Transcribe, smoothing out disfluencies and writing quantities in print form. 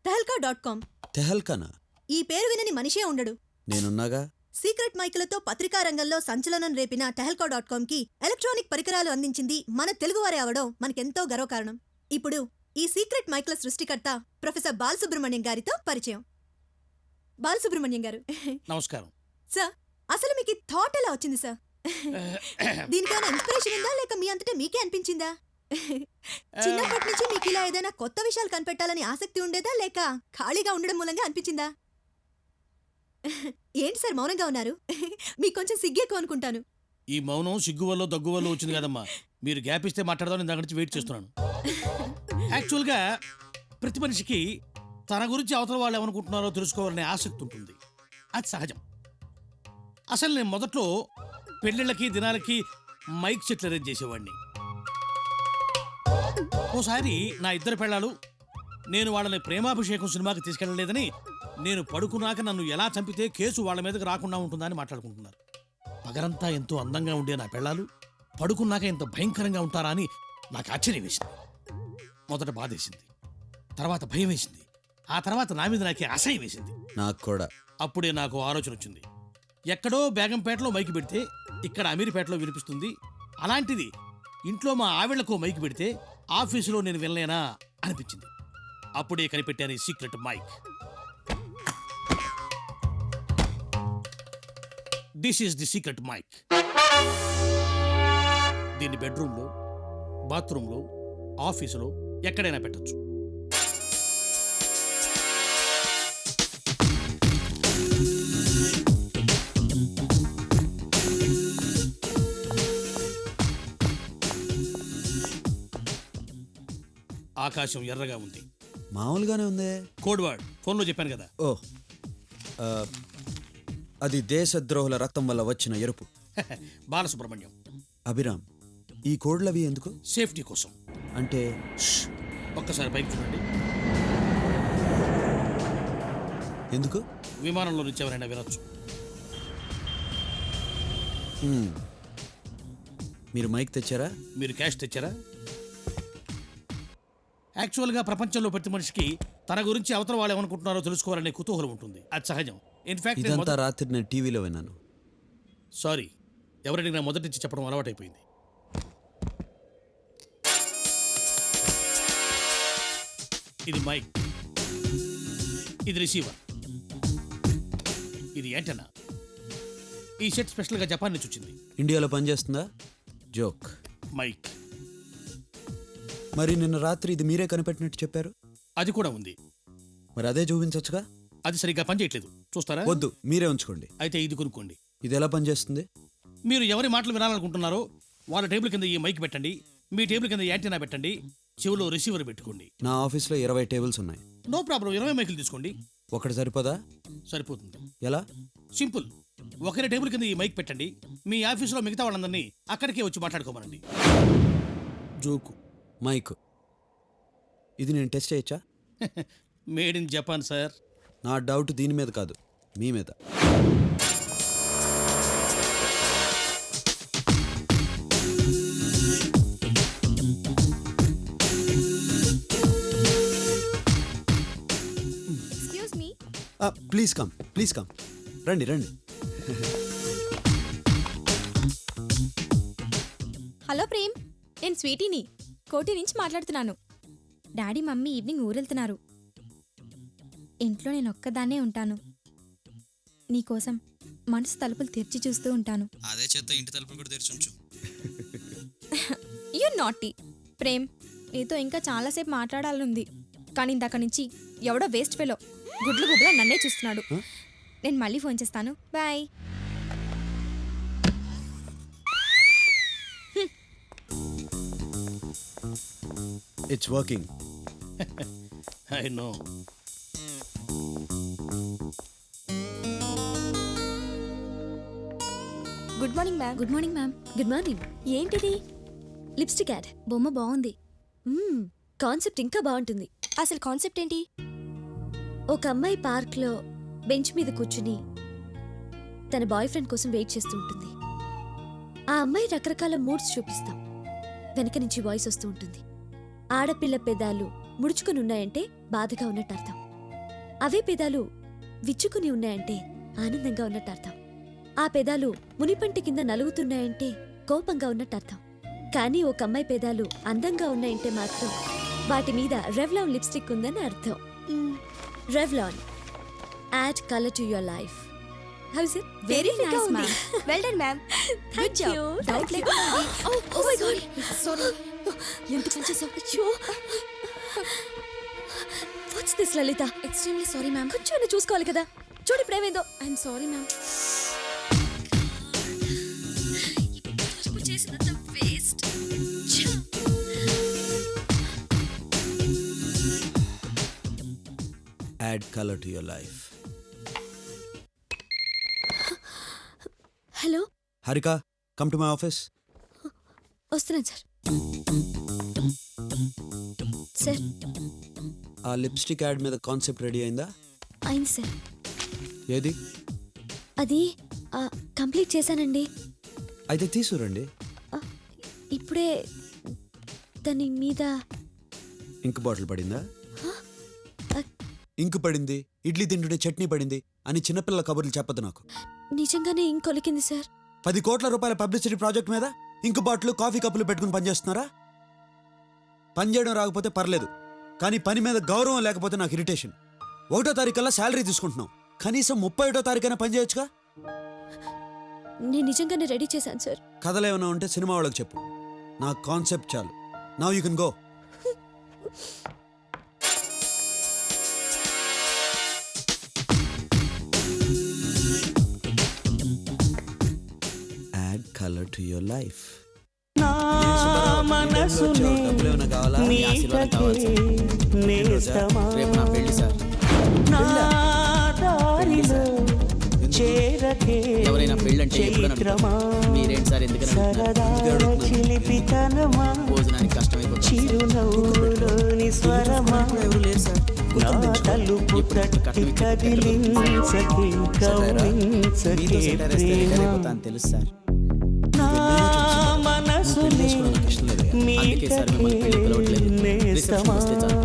tehelka.com. తెహల్కానా? ఈ పేరు వినని మనిషే ఉండడు. నేనున్నాగా. సీక్రెట్ మైకులతో పత్రికా రంగంలో సంచలనం రేపిన tehelka.com కి ఎలక్ట్రానిక్ పరికరాలు అందించింది మన తెలుగువారే అవడం మనకెంతో గర్వకారణం. ఇప్పుడు ఈ సీక్రెట్ మైకుల సృష్టికర్త ప్రొఫెసర్ బాలసుబ్రహ్మణ్యం గారితో పరిచయం. బాలసుబ్రహ్మణ్యం గారు, నమస్కారం సార్. అసలు మీకు థాట్ ఎలా వచ్చింది సార్? దీనికైనా ఇన్స్పిరేషన్ ఉందా, లేక మీ అంతటా మీకే అనిపించిందా? చిన్నప్పటి నుంచి మీకు ఇలా ఏదైనా కొత్త విషయాలు కనిపెట్టాలని ఆసక్తి ఉండేదా, లేక ఖాళీగా ఉండడం మూలంగా అనిపించిందా? ఏంటి సార్ మౌనంగా ఉన్నారు? మీకు కొంచెం సిగ్గేకు అనుకుంటాను. ఈ మౌనం సిగ్గు వల్ల దగ్గు వల్ల వచ్చింది కదమ్మా. మీరు గ్యాప్ ఇస్తే మాట్లాడదాం, నేను దగ్గర నుంచి వెయిట్ చేస్తున్నాను. యాక్చువల్గా ప్రతి మనిషికి తన గురించి అవతల వాళ్ళు ఏమనుకుంటున్నారో తెలుసుకోవాలనే ఆసక్తి ఉంటుంది. అది సహజం. అసలు నేను మొదట్లో పెళ్ళిళ్ళకి దినాలకి మైక్ సెట్లు అరేంజ్ చేసేవాడిని. ఓసారి నా ఇద్దరు పెళ్ళాలు నేను వాళ్ళని ప్రేమాభిషేకం సినిమాకి తీసుకెళ్ళలేదని, నేను పడుకున్నాక నన్ను ఎలా చంపితే కేసు వాళ్ళ మీదకి రాకుండా ఉంటుందని మాట్లాడుకుంటున్నారు. పగరంతా ఎంతో అందంగా ఉండే నా పెళ్ళాలు పడుకున్నాక ఎంత భయంకరంగా ఉంటారా అని నాకు ఆశ్చర్యం వేసింది. మొదట బాధేసింది, తర్వాత భయం వేసింది, ఆ తర్వాత నా మీద నాకే అసహ్యం వేసింది. నాకు కూడా. అప్పుడే నాకు ఆలోచన వచ్చింది. ఎక్కడో బేగంపేటలో మైకి పెడితే ఇక్కడ అమీర్పేటలో వినిపిస్తుంది. అలాంటిది ఇంట్లో మా ఆవిళ్లకు మైకి పెడితే ఆఫీసులో నేను వినలేనా అనిపించింది. అప్పుడే కనిపెట్టాను ఈ secret mic. This is the secret mic. దీన్ని బెడ్రూమ్లో, బాత్రూంలో, ఆఫీసులో ఎక్కడైనా పెట్టచ్చు. ఆకాశం ఎర్రగా ఉంది. మామూలుగానే ఉంది. కోడ్ వర్డ్ ఫోన్లో చెప్పాను కదా. ఓ, అది దేశద్రోహుల రక్తం వల్ల వచ్చిన ఎరుపు. బాలసుబ్రహ్మణ్యం. అభిరామ్, ఈ కోడ్లవి ఎందుకు? సేఫ్టీ కోసం. అంటే ఒక్కసారి పైకి చూడండి. ఎందుకు? విమానంలో నుంచి ఎవరైనా వినొచ్చు. మీరు మైక్ తెచ్చారా? మీరు క్యాష్ తెచ్చారా? యాక్చువల్గా ప్రపంచంలో ప్రతి మనిషికి తన గురించి అవతల వాళ్ళు ఏమనుకుంటున్నారో తెలుసుకోవాలనే కుతూహలం ఉంటుంది. అది సహజం. ఇన్ఫాక్ట్ ఇదంతా రాత్రి నేను టీవీలో విన్నాను. సారీ, ఎవరైనా నా మొదటి నుంచి చెప్పడం అలవాటైపోయింది. ఇది మైక్, ఇది రిసీవర్, ఇది యాంటెన్నా. ఈ సెట్ స్పెషల్గా జపాన్ నుంచి వచ్చింది. ఇండియాలో పనిచేస్తుందా? జోక్. మైక్. మరి నిన్న రాత్రి ఇది మీరే కనిపెట్టినట్టు చెప్పారు. అది కూడా ఉంది. మరి అదే చూపించొచ్చుగా. అది సరిగ్గా పనిచేయట్లేదు, చూస్తారా? వద్దు, మీరే ఉంచుకోండి. అయితే ఇది కొనుక్కోండి. ఇది ఎలా పనిచేస్తుంది? మీరు ఎవరి మాటలు వినాలనుకుంటున్నారో వాళ్ళ టేబుల్ కింద ఈ మైక్ పెట్టండి, మీ టేబుల్ కింద యాంటీనా పెట్టండి, చెవిలో రిసీవర్ పెట్టుకోండి. నా ఆఫీస్లో 20 టేబుల్స్ ఉన్నాయి. నో ప్రాబ్లం, 20 మైకులు తీసుకోండి. ఒకటి సరిపోదా? సరిపోతుంది. ఎలా? సింపుల్. ఒకరి టేబుల్ కింద ఈ మైక్ పెట్టండి, మీ ఆఫీసులో మిగతా వాళ్ళందరినీ అక్కడికే వచ్చి మాట్లాడుకోమనండి. జోకు. మైక్. ఇది నేను టెస్ట్ చేయొచ్చా? Made in Japan sir. నా డౌట్ దీని మీద కాదు, మీ మీద. Excuse me. Please come, please come. రండి రండి. హలో ప్రేమ్, నేను స్వీటీని కోటి నుంచి మాట్లాడుతున్నాను. డాడీ మమ్మీ ఈవినింగ్ ఊరెళ్తున్నారు. ఇంట్లో నేను ఒక్కదాన్నే ఉంటాను. నీకోసం మనసు తలుపులు తెరిచి చూస్తూ ఉంటాను. అదే చేత ఇంటి తలుపులు కూడా తెరిచి ఉంచు. You naughty. ప్రేమ్, నీతో ఇంకా చాలాసేపు మాట్లాడాలనుంది, కానీ ఇందాక నుంచి ఎవడో వేస్ట్ ఫెలో గుడ్లు గుడ్లా నన్నే చూస్తున్నాడు. నేను మళ్ళీ ఫోన్ చేస్తాను. Bye. It's working. I know. Good morning ma'am. Good morning ma'am. Good morning. ఏంటిది? Lipstick ad. బొమ్మ బాగుంది. కాన్సెప్ట్ ఇంకా బాగుంటుంది. అసలు కాన్సెప్ట్ ఏంటి? ఒక అమ్మాయి పార్క్లో బెంచ్ మీద కూర్చుని తన బాయ్ ఫ్రెండ్ కోసం వెయిట్ చేస్తూ ఉంటుంది. ఆ అమ్మాయి రకరకాల మూడ్స్ చూపిస్తాం. వెనక నుంచి వాయిస్ వస్తూ ఉంటుంది. ఆడపిల్ల పెదాలు ముడుచుకుని ఉన్నాయంటే బాధగా ఉన్నట్టు అర్థం. అవే పెదాలు విచ్చుకుని ఉన్నాయంటే ఆనందంగా ఉన్నట్టు అర్థం. ఆ పెదాలు మునిపంటి కింద నలుగుతున్నాయంటే కోపంగా ఉన్నట్టు అర్థం. కానీ ఒక అమ్మాయి పెదాలు అందంగా ఉన్నాయంటే మాత్రం వాటి మీద రెవ్లాన్ లిప్స్టిక్ ఉందని అర్థం. Revlon, ad colour to your life. How is it? Very nice, ma'am. Well done ma'am. Thank you. Doubt లేకుండా. Oh my god. సారీ. ఎంత పనిచేసావు? అయ్యో. What's this Lalitha? Extremely sorry ma'am. కొంచెం చూసుకోవాలి కదా. చూడు ఇప్పుడు ఏమైందో. I'm sorry ma'am. చేసినంత waste. Ad colour to your life. Hello, Harika, come to my office. వస్తున్నాను సార్. సార్, ఆ లిప్స్టిక్ యాడ్ మీద కాన్సెప్ట్ రెడీ అయిందా? అయింది సార్. ఏది? అది కంప్లీట్ చేశానండి. అయితే తీసుకురండి. ఇప్పుడే దాని మీద ఇంక్ బాటిల్ పడిందా? ఆ, ఇంకు పడింది, ఇడ్లీ తింటుంటే చట్నీ పడింది అని చిన్నపిల్లల కబుర్లు చెప్పదు నాకు. నిజంగానే ఇంకొలికింది సార్. 10 కోట్ల రూపాయల పబ్లిసిటీ ప్రాజెక్ట్ మీద ఇంకు బాటిల్, కాఫీ కప్పులు పెట్టుకుని పనిచేస్తున్నారా? పని చేయడం రాకపోతే పర్లేదు, కానీ పని మీద గౌరవం లేకపోతే నాకు ఇరిటేషన్. 1వ తారీఖుల్లా శాలరీ తీసుకుంటున్నాం, కనీసం 31వ తారీఖైనా పని చేయొచ్చుగా. నేను నిజంగానే రెడీ చేశాను సార్. కథలు ఏమైనా ఉంటే సినిమా వాళ్ళకి చెప్పు, నా కాన్సెప్ట్ చాలు. Now you can go. Ad colour to your life. డబ్బులేమైనా కావాలా? రేపు నా పెళ్లి సార్. ఎవరైనా పెళ్ళంటే ఎప్పుడన్నా మీరేంటి సార్ ఎందుకని భోజనానికి కష్టమైపోతుంది. ఎవరు లేరు సార్. తెలుసు సార్. అందుకే సార్ మిమ్మల్ని పెళ్లి పిలవట్లేదు. రిసెప్షన్ వస్తే చాలు.